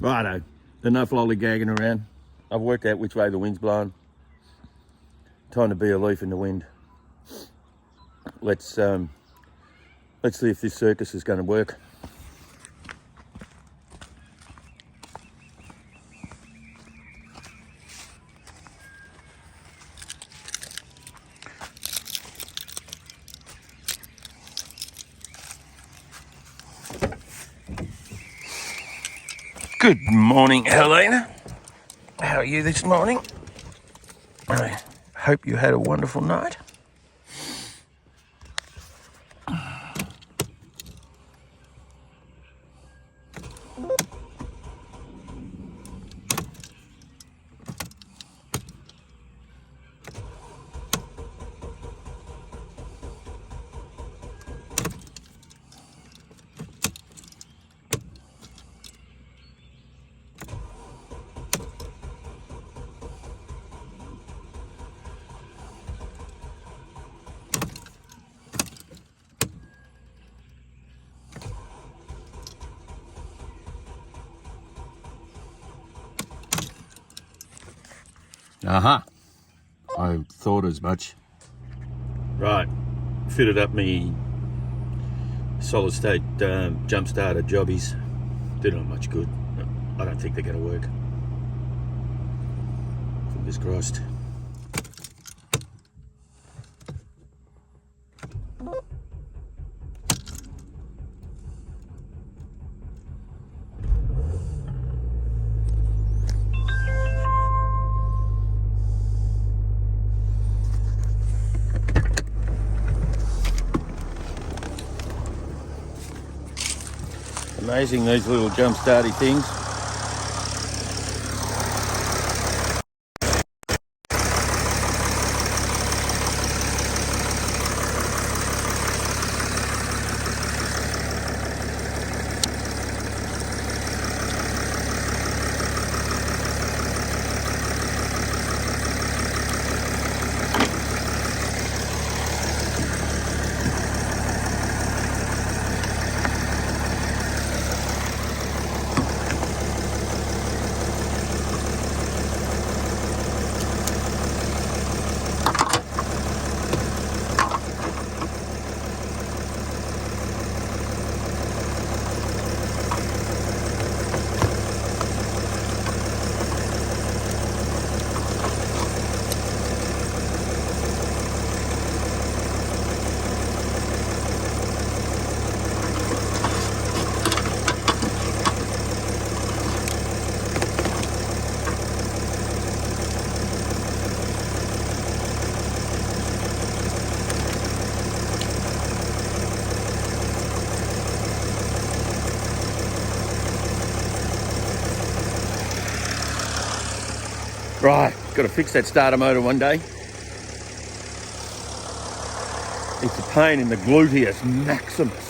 Righto, enough lollygagging around. I've worked out which way the wind's blowing. Time to be a leaf in the wind. Let's see if this circus is going to work. Good morning, Helena. How are you this morning? I hope you had a wonderful night. Aha, I thought as much. Right, fitted up me solid state jump starter jobbies. They're not much good. I don't think they're going to work. Fingers crossed. Amazing, these little jump starty things. Right, got to fix that starter motor one day. It's a pain in the gluteus maximus.